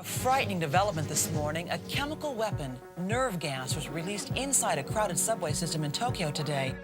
A frightening development this morning. A chemical weapon, nerve gas, was released inside a crowded subway system in Tokyo today.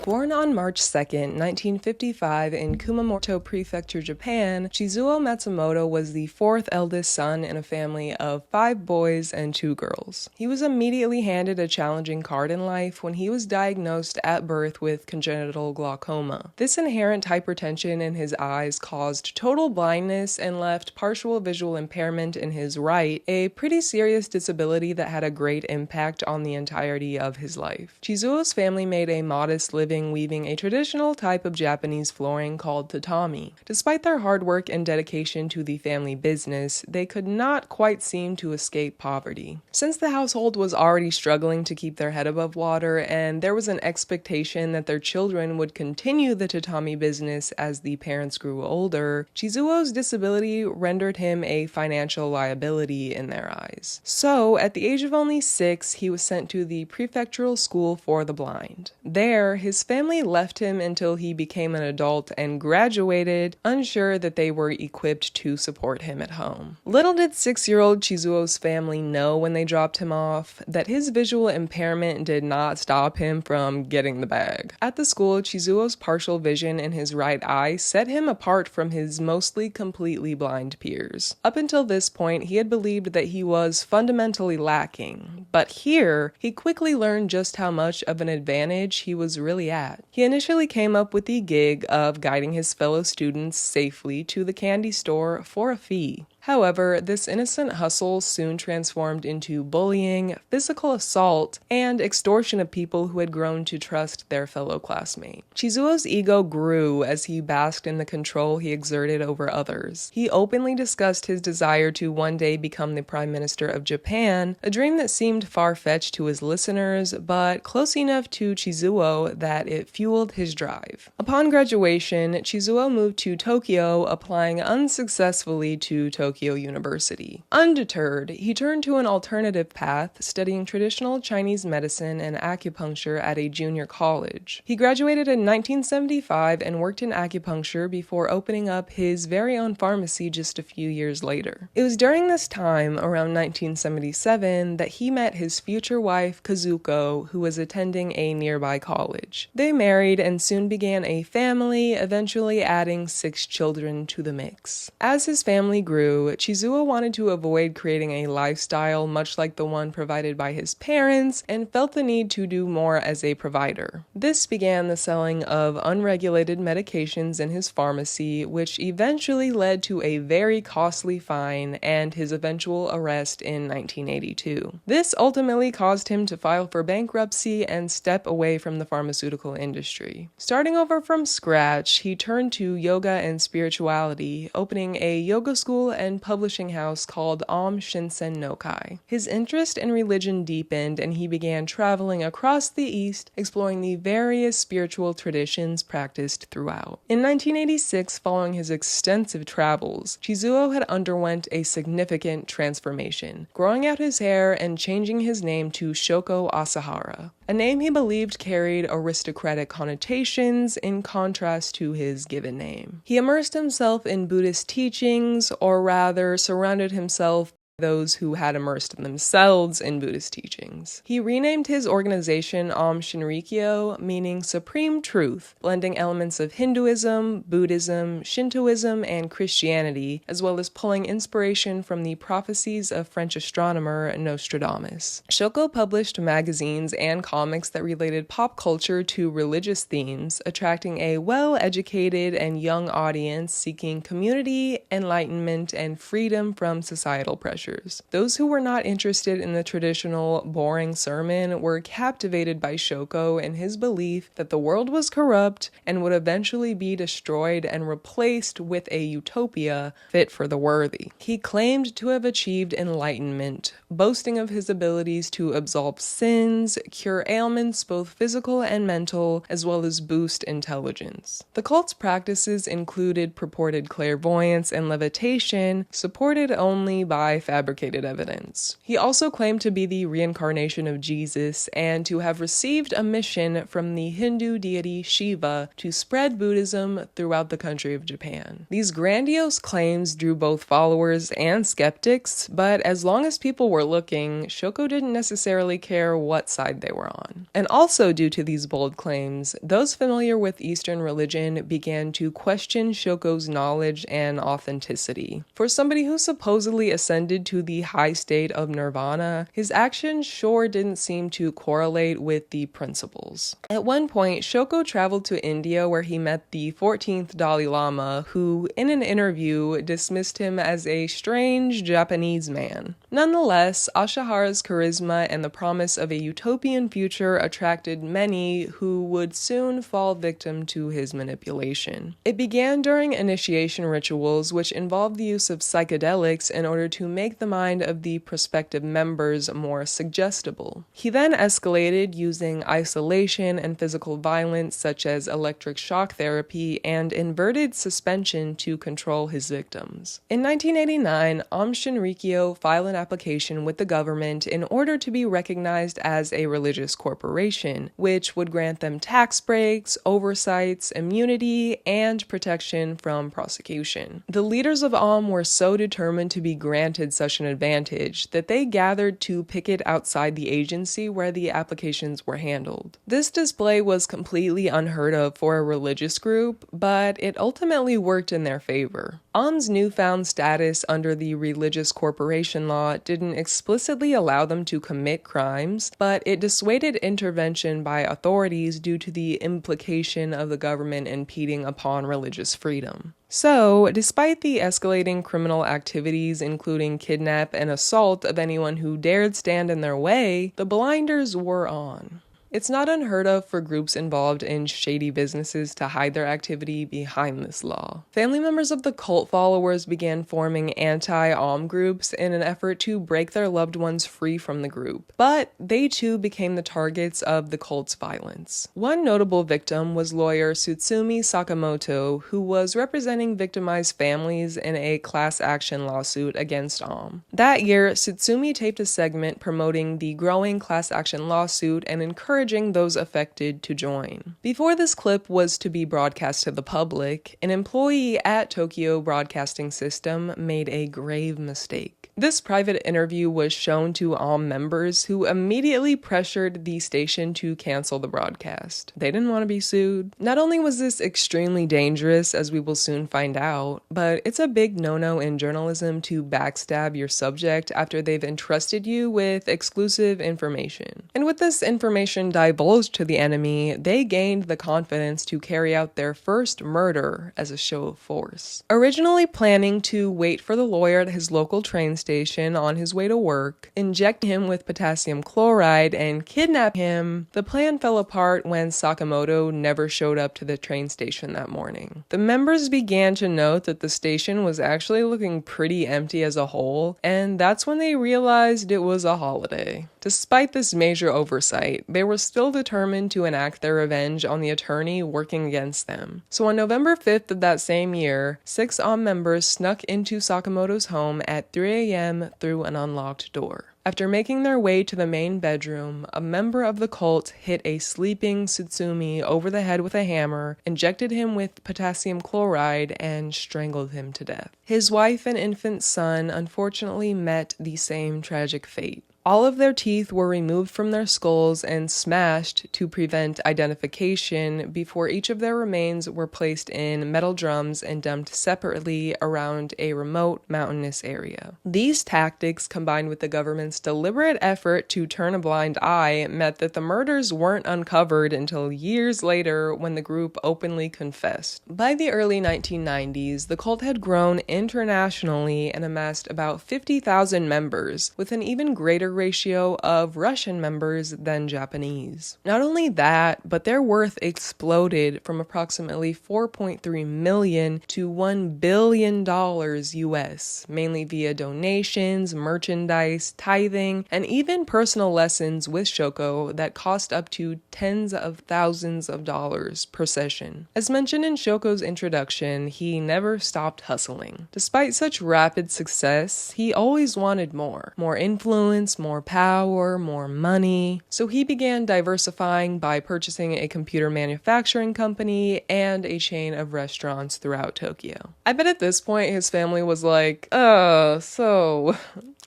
Born on March 2, 1955 in Kumamoto Prefecture, Japan, Chizuo Matsumoto was the fourth eldest son in a family of 5 boys and 2 girls. He was immediately handed a challenging card in life when he was diagnosed at birth with congenital glaucoma. This inherent hypertension in his eyes caused total blindness and left partial visual impairment in his right, a pretty serious disability that had a great impact on the entirety of his life. Chizuo's family made a modest living weaving a traditional type of Japanese flooring called tatami. Despite their hard work and dedication to the family business, they could not quite seem to escape poverty. Since the household was already struggling to keep their head above water, and there was an expectation that their children would continue the tatami business as the parents grew older, Chizuo's disability rendered him a financial liability in their eyes. So, at the age of only 6, he was sent to the prefectural school for the blind. There, his family left him until he became an adult and graduated, unsure that they were equipped to support him at home. Little did 6-year-old Chizuo's family know when they dropped him off that his visual impairment did not stop him from getting the bag. At the school, Chizuo's partial vision in his right eye set him apart from his mostly completely blind peers. Up until this point, he had believed that he was fundamentally lacking, but here, he quickly learned just how much of an advantage he was really at. He initially came up with the gig of guiding his fellow students safely to the candy store for a fee. However, this innocent hustle soon transformed into bullying, physical assault, and extortion of people who had grown to trust their fellow classmate. Chizuo's ego grew as he basked in the control he exerted over others. He openly discussed his desire to one day become the Prime Minister of Japan, a dream that seemed far-fetched to his listeners, but close enough to Chizuo that it fueled his drive. Upon graduation, Chizuo moved to Tokyo, applying unsuccessfully to Tokyo University. Undeterred, he turned to an alternative path, studying traditional Chinese medicine and acupuncture at a junior college. He graduated in 1975 and worked in acupuncture before opening up his very own pharmacy just a few years later. It was during this time, around 1977, that he met his future wife, Kazuko, who was attending a nearby college. They married and soon began a family, eventually adding 6 children to the mix. As his family grew, Chizuo wanted to avoid creating a lifestyle much like the one provided by his parents and felt the need to do more as a provider. This began the selling of unregulated medications in his pharmacy, which eventually led to a very costly fine and his eventual arrest in 1982. This ultimately caused him to file for bankruptcy and step away from the pharmaceutical industry. Starting over from scratch, he turned to yoga and spirituality, opening a yoga school and publishing house called Aum Shinrikyo. His interest in religion deepened and he began traveling across the East, exploring the various spiritual traditions practiced throughout. In 1986, following his extensive travels, Chizuo had underwent a significant transformation, growing out his hair and changing his name to Shoko Asahara, a name he believed carried aristocratic connotations in contrast to his given name. He immersed himself in Buddhist teachings, or rather surrounded himself those who had immersed themselves in Buddhist teachings. He renamed his organization Aum Shinrikyo, meaning Supreme Truth, blending elements of Hinduism, Buddhism, Shintoism, and Christianity, as well as pulling inspiration from the prophecies of French astronomer Nostradamus. Shoko published magazines and comics that related pop culture to religious themes, attracting a well-educated and young audience seeking community, enlightenment, and freedom from societal pressure. Those who were not interested in the traditional, boring sermon were captivated by Shoko and his belief that the world was corrupt and would eventually be destroyed and replaced with a utopia fit for the worthy. He claimed to have achieved enlightenment, boasting of his abilities to absolve sins, cure ailments both physical and mental, as well as boost intelligence. The cult's practices included purported clairvoyance and levitation, supported only by fabricated evidence. He also claimed to be the reincarnation of Jesus and to have received a mission from the Hindu deity Shiva to spread Buddhism throughout the country of Japan. These grandiose claims drew both followers and skeptics, but as long as people were looking, Shoko didn't necessarily care what side they were on. And also due to these bold claims, those familiar with Eastern religion began to question Shoko's knowledge and authenticity. For somebody who supposedly ascended to the high state of nirvana, his actions sure didn't seem to correlate with the principles. At one point, Shoko traveled to India where he met the 14th Dalai Lama, who, in an interview, dismissed him as a strange Japanese man. Nonetheless, Ashihara's charisma and the promise of a utopian future attracted many who would soon fall victim to his manipulation. It began during initiation rituals, which involved the use of psychedelics in order to make the mind of the prospective members more suggestible. He then escalated using isolation and physical violence such as electric shock therapy and inverted suspension to control his victims. In 1989, Aum Shinrikyo filed an application with the government in order to be recognized as a religious corporation, which would grant them tax breaks, oversights, immunity, and protection from prosecution. The leaders of Aum were so determined to be granted such an advantage that they gathered to picket outside the agency where the applications were handled. This display was completely unheard of for a religious group, but it ultimately worked in their favor. Aum's newfound status under the religious corporation law didn't explicitly allow them to commit crimes, but it dissuaded intervention by authorities due to the implication of the government impeding upon religious freedom. So, despite the escalating criminal activities including kidnap and assault of anyone who dared stand in their way, the blinders were on. It's not unheard of for groups involved in shady businesses to hide their activity behind this law. Family members of the cult followers began forming anti-Aum groups in an effort to break their loved ones free from the group, but they too became the targets of the cult's violence. One notable victim was lawyer Tsutsumi Sakamoto, who was representing victimized families in a class action lawsuit against Aum. That year, Tsutsumi taped a segment promoting the growing class action lawsuit and encouraging those affected to join. Before this clip was to be broadcast to the public, an employee at Tokyo Broadcasting System made a grave mistake. This private interview was shown to Aum members who immediately pressured the station to cancel the broadcast. They didn't want to be sued. Not only was this extremely dangerous, as we will soon find out, but it's a big no-no in journalism to backstab your subject after they've entrusted you with exclusive information. And with this information divulged to the enemy, they gained the confidence to carry out their first murder as a show of force. Originally planning to wait for the lawyer at his local train station on his way to work, inject him with potassium chloride, and kidnap him, the plan fell apart when Sakamoto never showed up to the train station that morning. The members began to note that the station was actually looking pretty empty as a whole, and that's when they realized it was a holiday. Despite this major oversight, they were still determined to enact their revenge on the attorney working against them. So on November 5th of that same year, 6 Aum members snuck into Sakamoto's home at 3 a.m. through an unlocked door. After making their way to the main bedroom, a member of the cult hit a sleeping Tsutsumi over the head with a hammer, injected him with potassium chloride, and strangled him to death. His wife and infant son unfortunately met the same tragic fate. All of their teeth were removed from their skulls and smashed to prevent identification before each of their remains were placed in metal drums and dumped separately around a remote mountainous area. These tactics, combined with the government's deliberate effort to turn a blind eye, meant that the murders weren't uncovered until years later when the group openly confessed. By the early 1990s, the cult had grown internationally and amassed about 50,000 members, with an even greater ratio of Russian members than Japanese. Not only that, but their worth exploded from approximately $4.3 million to $1 billion US, mainly via donations, merchandise, tithing, and even personal lessons with Shoko that cost up to tens of thousands of dollars per session. As mentioned in Shoko's introduction, he never stopped hustling. Despite such rapid success, he always wanted more. More influence, more power, more money. So he began diversifying by purchasing a computer manufacturing company and a chain of restaurants throughout Tokyo. I bet at this point his family was like, so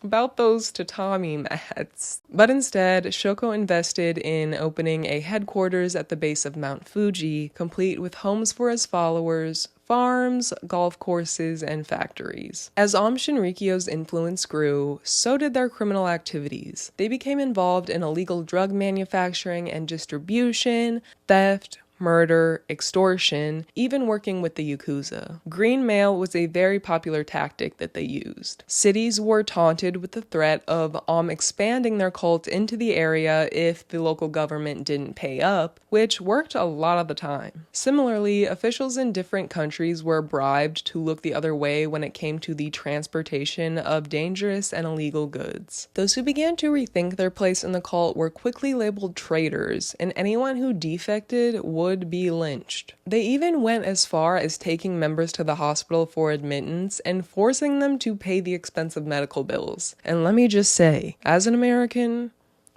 about those tatami mats. But instead, Shoko invested in opening a headquarters at the base of Mount Fuji, complete with homes for his followers, farms, golf courses, and factories. As Aum Shinrikyo's influence grew, so did their criminal activities. They became involved in illegal drug manufacturing and distribution, theft, murder, extortion, even working with the Yakuza. Green mail was a very popular tactic that they used. Cities were taunted with the threat of expanding their cult into the area if the local government didn't pay up, which worked a lot of the time. Similarly, officials in different countries were bribed to look the other way when it came to the transportation of dangerous and illegal goods. Those who began to rethink their place in the cult were quickly labeled traitors, and anyone who defected would be lynched. They even went as far as taking members to the hospital for admittance and forcing them to pay the expensive medical bills. And let me just say, as an American,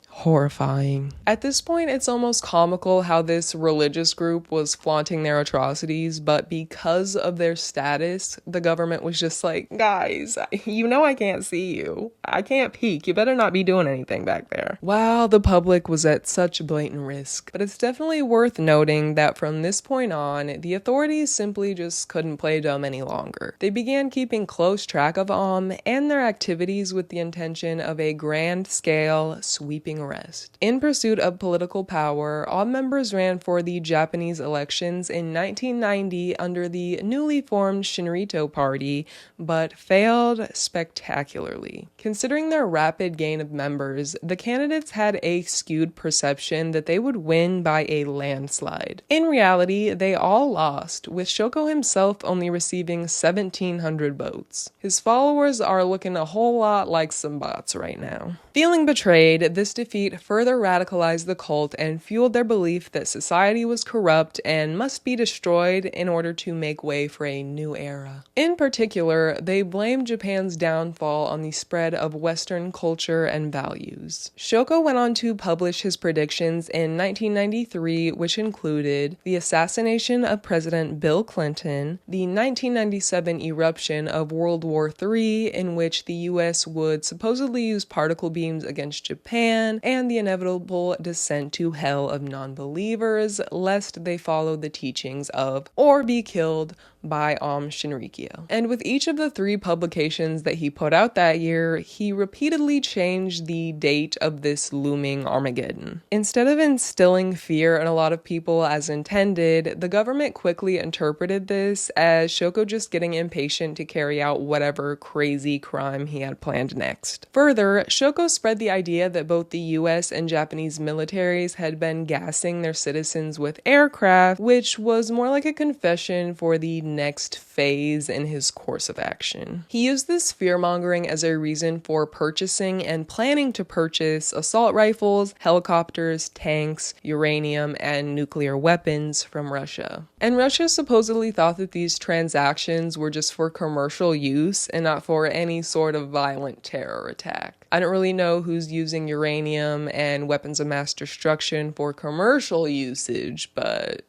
horrifying. At this point, it's almost comical how this religious group was flaunting their atrocities, but because of their status, the government was just like, guys, you know I can't see you. I can't peek. You better not be doing anything back there. Wow, the public was at such blatant risk. But it's definitely worth noting that from this point on, the authorities simply just couldn't play dumb any longer. They began keeping close track of Aum and their activities with the intention of a grand-scale, sweeping arrest. In pursuit of political power, Aum members ran for the Japanese elections in 1990 under the newly formed Shinrikyo Party, but failed spectacularly. Considering their rapid gain of members, the candidates had a skewed perception that they would win by a landslide. In reality, they all lost, with Shoko himself only receiving 1,700 votes. His followers are looking a whole lot like some bots right now. Feeling betrayed, this defeat further radicalized the cult and fueled their belief that society was corrupt and must be destroyed in order to make way for a new era. In particular, they blamed Japan's downfall on the spread of Western culture and values. Shoko went on to publish his predictions in 1993, which included the assassination of President Bill Clinton, the 1997 eruption of World War III, in which the US would supposedly use particle beams against Japan, and the inevitable descent to hell of non-believers, lest they follow the teachings of or be killed by Aum Shinrikyo. And with each of the 3 publications that he put out that year, he repeatedly changed the date of this looming Armageddon. Instead of instilling fear in a lot of people as intended, the government quickly interpreted this as Shoko just getting impatient to carry out whatever crazy crime he had planned next. Further, Shoko spread the idea that both the US and Japanese militaries had been gassing their citizens with aircraft, which was more like a confession for the next phase in his course of action. He used this fear-mongering as a reason for purchasing and planning to purchase assault rifles, helicopters, tanks, uranium, and nuclear weapons from Russia. And Russia supposedly thought that these transactions were just for commercial use and not for any sort of violent terror attack. I don't really know who's using uranium and weapons of mass destruction for commercial usage, but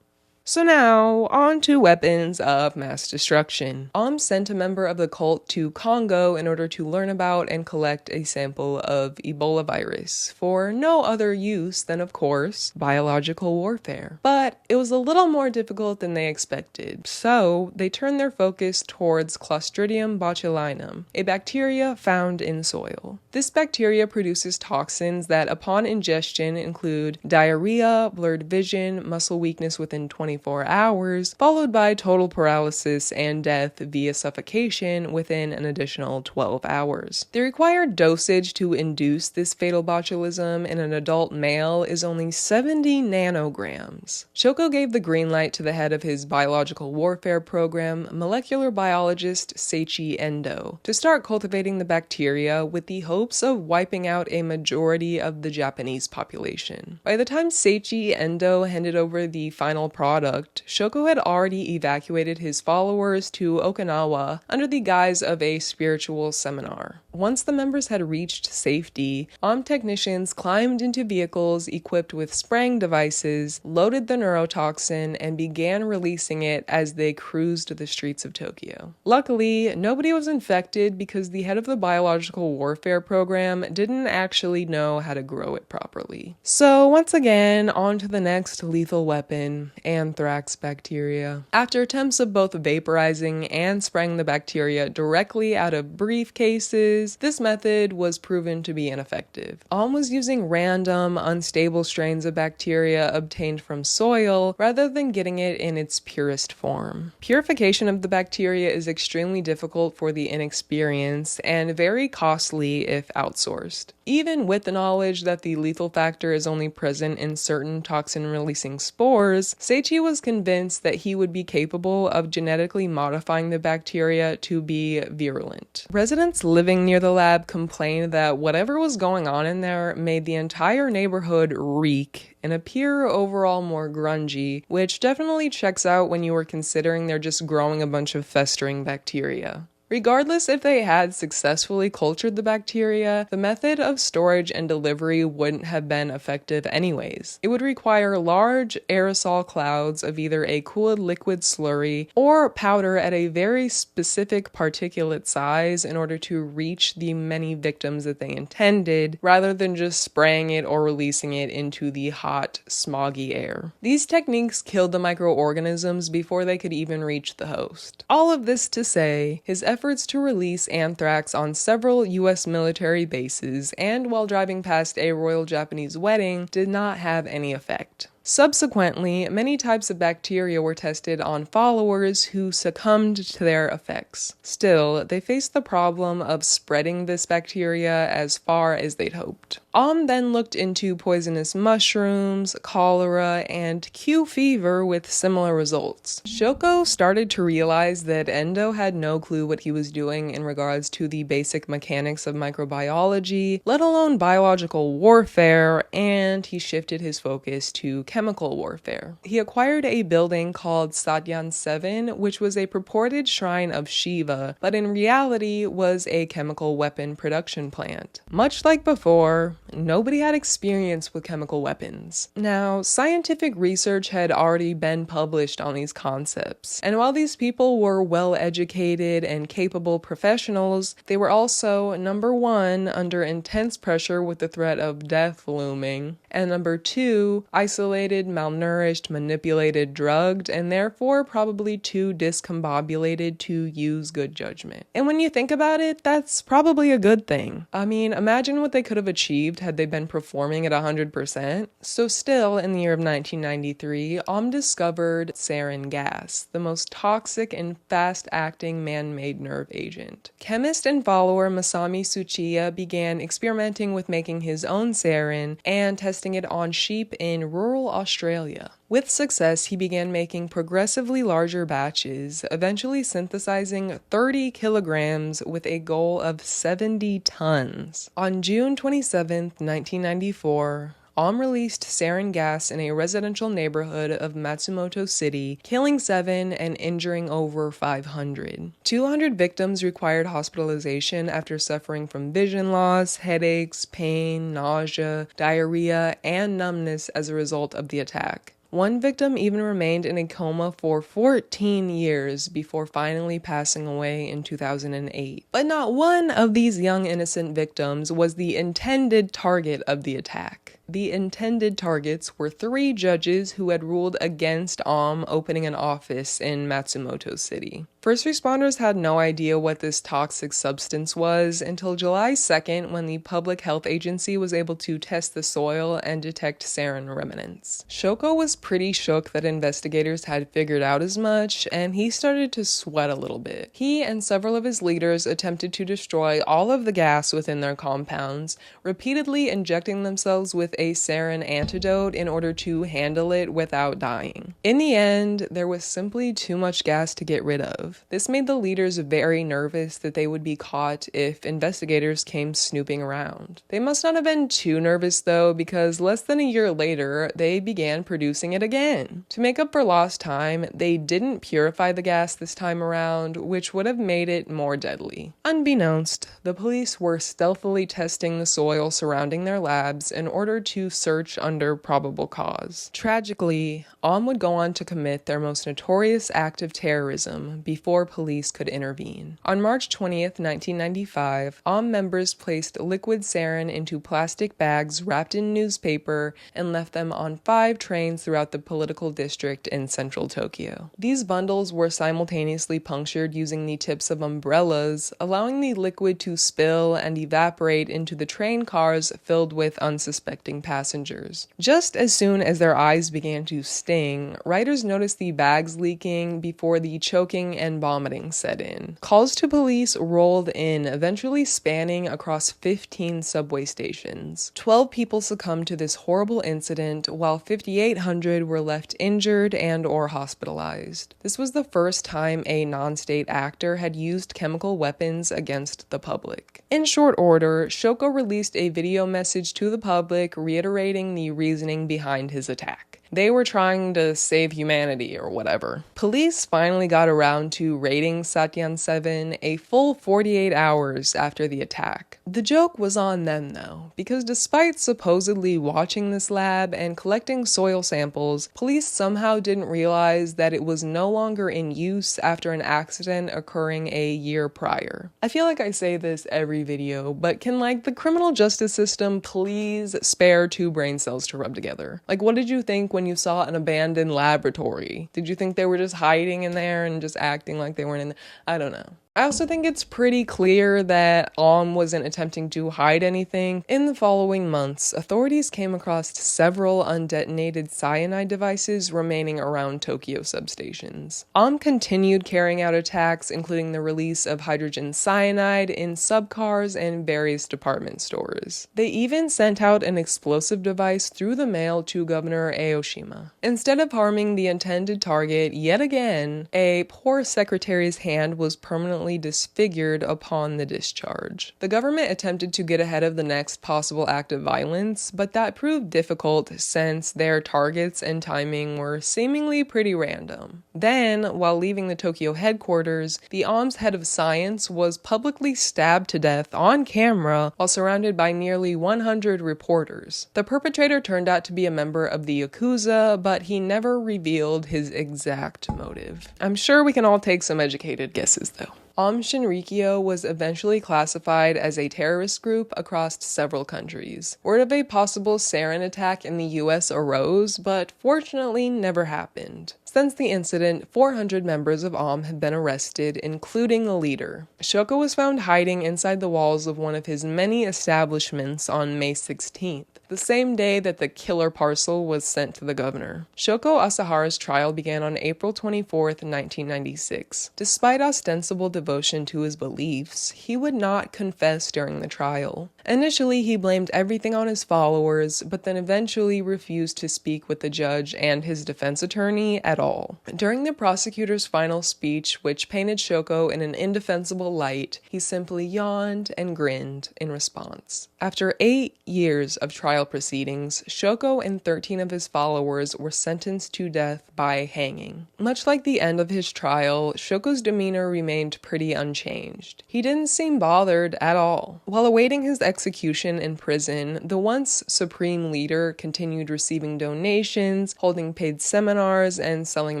So now, on to weapons of mass destruction. Aum sent a member of the cult to Congo in order to learn about and collect a sample of Ebola virus, for no other use than, of course, biological warfare. But it was a little more difficult than they expected, so they turned their focus towards Clostridium botulinum, a bacteria found in soil. This bacteria produces toxins that, upon ingestion, include diarrhea, blurred vision, muscle weakness within 24 24 hours, followed by total paralysis and death via suffocation within an additional 12 hours. The required dosage to induce this fatal botulism in an adult male is only 70 nanograms. Shoko gave the green light to the head of his biological warfare program, molecular biologist Seiichi Endo, to start cultivating the bacteria with the hopes of wiping out a majority of the Japanese population. By the time Seiichi Endo handed over the final product, Shoko had already evacuated his followers to Okinawa under the guise of a spiritual seminar. Once the members had reached safety, Aum technicians climbed into vehicles equipped with spraying devices, loaded the neurotoxin, and began releasing it as they cruised the streets of Tokyo. Luckily, nobody was infected because the head of the biological warfare program didn't actually know how to grow it properly. So once again, on to the next lethal weapon, anthrax bacteria. After attempts of both vaporizing and spraying the bacteria directly out of briefcases, this method was proven to be ineffective. Aum was using random, unstable strains of bacteria obtained from soil rather than getting it in its purest form. Purification of the bacteria is extremely difficult for the inexperienced and very costly if outsourced. Even with the knowledge that the lethal factor is only present in certain toxin-releasing spores, Seiichi was convinced that he would be capable of genetically modifying the bacteria to be virulent. Residents living near the lab complained that whatever was going on in there made the entire neighborhood reek and appear overall more grungy, which definitely checks out when you were considering they're just growing a bunch of festering bacteria. Regardless if they had successfully cultured the bacteria, the method of storage and delivery wouldn't have been effective anyways. It would require large aerosol clouds of either a cooled liquid slurry or powder at a very specific particulate size in order to reach the many victims that they intended, rather than just spraying it or releasing it into the hot, smoggy air. These techniques killed the microorganisms before they could even reach the host. All of this to say, his efforts to release anthrax on several US military bases and while driving past a royal Japanese wedding did not have any effect. Subsequently, many types of bacteria were tested on followers who succumbed to their effects. Still, they faced the problem of spreading this bacteria as far as they'd hoped. Aum then looked into poisonous mushrooms, cholera, and Q fever with similar results. Shoko started to realize that Endo had no clue what he was doing in regards to the basic mechanics of microbiology, let alone biological warfare, and he shifted his focus to chemical warfare. He acquired a building called Satyan 7, which was a purported shrine of Shiva, but in reality was a chemical weapon production plant. Much like before, nobody had experience with chemical weapons. Now, scientific research had already been published on these concepts, and while these people were well-educated and capable professionals, they were also, number one, under intense pressure with the threat of death looming, and number two, isolated, malnourished, manipulated, drugged, and therefore probably too discombobulated to use good judgment. And when you think about it, that's probably a good thing. I mean, imagine what they could have achieved had they been performing at 100%. So still, in the year of 1993, Aum discovered sarin gas, the most toxic and fast-acting man-made nerve agent. Chemist and follower Masami Tsuchiya began experimenting with making his own sarin and testing it on sheep in rural Australia. With success, he began making progressively larger batches, eventually synthesizing 30 kilograms with a goal of 70 tons. On June 27, 1994, Aum released sarin gas in a residential neighborhood of Matsumoto City, killing 7 and injuring over 500. 200 victims required hospitalization after suffering from vision loss, headaches, pain, nausea, diarrhea, and numbness as a result of the attack. One victim even remained in a coma for 14 years before finally passing away in 2008. But not one of these young innocent victims was the intended target of the attack. The intended targets were 3 judges who had ruled against Aum opening an office in Matsumoto City. First responders had no idea what this toxic substance was until July 2nd, when the Public Health Agency was able to test the soil and detect sarin remnants. Shoko was pretty shook that investigators had figured out as much, and he started to sweat a little bit. He and several of his leaders attempted to destroy all of the gas within their compounds, repeatedly injecting themselves with a sarin antidote in order to handle it without dying. In the end, there was simply too much gas to get rid of. This made the leaders very nervous that they would be caught if investigators came snooping around. They must not have been too nervous though, because less than a year later, they began producing it again. To make up for lost time, they didn't purify the gas this time around, which would have made it more deadly. Unbeknownst, the police were stealthily testing the soil surrounding their labs in order to search under probable cause. Tragically, Aum would go on to commit their most notorious act of terrorism before police could intervene. On March 20th, 1995, Aum members placed liquid sarin into plastic bags wrapped in newspaper and left them on 5 trains throughout the political district in central Tokyo. These bundles were simultaneously punctured using the tips of umbrellas, allowing the liquid to spill and evaporate into the train cars filled with unsuspecting passengers. Just as soon as their eyes began to sting, riders noticed the bags leaking before the choking and vomiting set in. Calls to police rolled in, eventually spanning across 15 subway stations. 12 people succumbed to this horrible incident, while 5,800 were left injured and or hospitalized. This was the first time a non-state actor had used chemical weapons against the public. In short order, Shoko released a video message to the public reiterating the reasoning behind his attack. They were trying to save humanity or whatever. Police finally got around to raiding Satyan 7 a full 48 hours after the attack. The joke was on them though, because despite supposedly watching this lab and collecting soil samples, police somehow didn't realize that it was no longer in use after an accident occurring a year prior. I feel like I say this every video, but can the criminal justice system please spare 2 brain cells to rub together? What did you think when you saw an abandoned laboratory? Did you think they were just hiding in there and just acting like they weren't in there? I don't know. I also think it's pretty clear that Aum wasn't attempting to hide anything. In the following months, authorities came across several undetonated cyanide devices remaining around Tokyo substations. Aum continued carrying out attacks, including the release of hydrogen cyanide in subcars and various department stores. They even sent out an explosive device through the mail to Governor Aoshima. Instead of harming the intended target yet again, a poor secretary's hand was permanently disfigured upon the discharge. The government attempted to get ahead of the next possible act of violence, but that proved difficult since their targets and timing were seemingly pretty random. Then, while leaving the Tokyo headquarters, the Aum's head of science was publicly stabbed to death on camera while surrounded by nearly 100 reporters. The perpetrator turned out to be a member of the Yakuza, but he never revealed his exact motive. I'm sure we can all take some educated guesses though. Aum Shinrikyo was eventually classified as a terrorist group across several countries. Word of a possible sarin attack in the US arose, but fortunately never happened. Since the incident, 400 members of Aum had been arrested, including the leader. Shoko was found hiding inside the walls of one of his many establishments on May 16th. The same day that the killer parcel was sent to the governor. Shoko Asahara's trial began on April 24th, 1996. Despite ostensible devotion to his beliefs, he would not confess during the trial. Initially, he blamed everything on his followers, but then eventually refused to speak with the judge and his defense attorney at all. During the prosecutor's final speech, which painted Shoko in an indefensible light, he simply yawned and grinned in response. After 8 years of trial proceedings, Shoko and 13 of his followers were sentenced to death by hanging. Much like the end of his trial, Shoko's demeanor remained pretty pretty unchanged. He didn't seem bothered at all. While awaiting his execution in prison, the once supreme leader continued receiving donations, holding paid seminars, and selling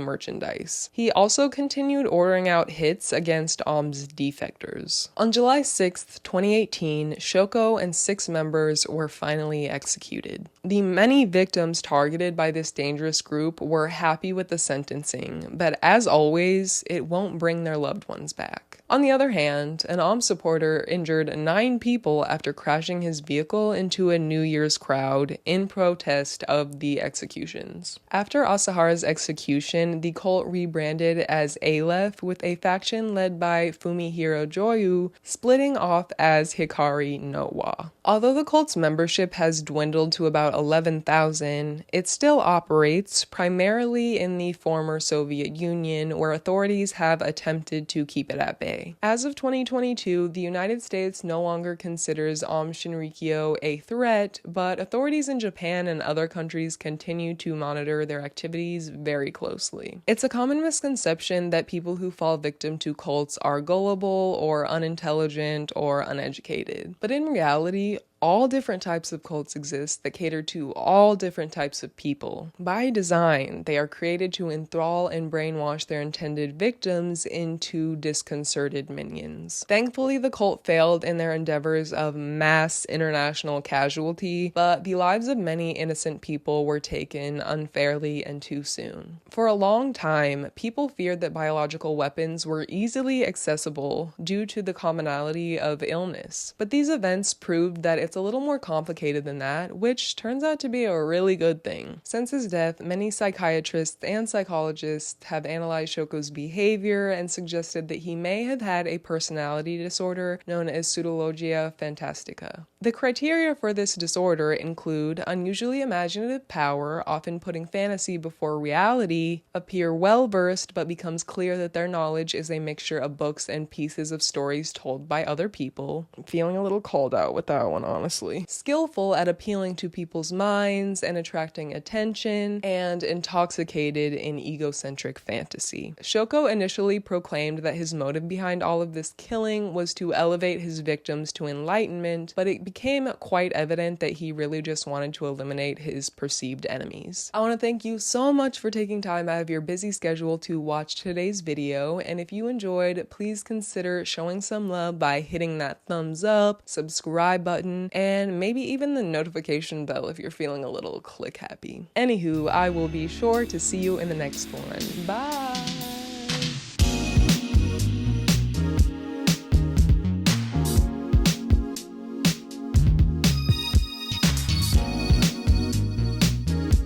merchandise. He also continued ordering out hits against Aum's defectors. On July 6, 2018, Shoko and 6 members were finally executed. The many victims targeted by this dangerous group were happy with the sentencing, but as always, it won't bring their loved ones back. On the other hand, an Aum supporter injured 9 people after crashing his vehicle into a New Year's crowd in protest of the executions. After Asahara's execution, the cult rebranded as Aleph, with a faction led by Fumihiro Joyu splitting off as Hikari no Wa. Although the cult's membership has dwindled to about 11,000, it still operates primarily in the former Soviet Union, where authorities have attempted to keep it at bay. As of 2022, the United States no longer considers Aum Shinrikyo a threat, but authorities in Japan and other countries continue to monitor their activities very closely. It's a common misconception that people who fall victim to cults are gullible or unintelligent or uneducated, but in reality, all different types of cults exist that cater to all different types of people. By design, they are created to enthrall and brainwash their intended victims into disconcerted minions. Thankfully, the cult failed in their endeavors of mass international casualty, but the lives of many innocent people were taken unfairly and too soon. For a long time, people feared that biological weapons were easily accessible due to the commonality of illness, but these events proved that it's a little more complicated than that, which turns out to be a really good thing. Since his death, many psychiatrists and psychologists have analyzed Shoko's behavior and suggested that he may have had a personality disorder known as pseudologia fantastica. The criteria for this disorder include unusually imaginative power, often putting fantasy before reality, appear well-versed but becomes clear that their knowledge is a mixture of books and pieces of stories told by other people. I'm feeling a little called out with that one, honestly. Skillful at appealing to people's minds and attracting attention, and intoxicated in egocentric fantasy. Shoko initially proclaimed that his motive behind all of this killing was to elevate his victims to enlightenment, but it became quite evident that he really just wanted to eliminate his perceived enemies. I want to thank you so much for taking time out of your busy schedule to watch today's video, and if you enjoyed, please consider showing some love by hitting that thumbs up, subscribe button, and maybe even the notification bell if you're feeling a little click happy. Anywho, I will be sure to see you in the next one. Bye!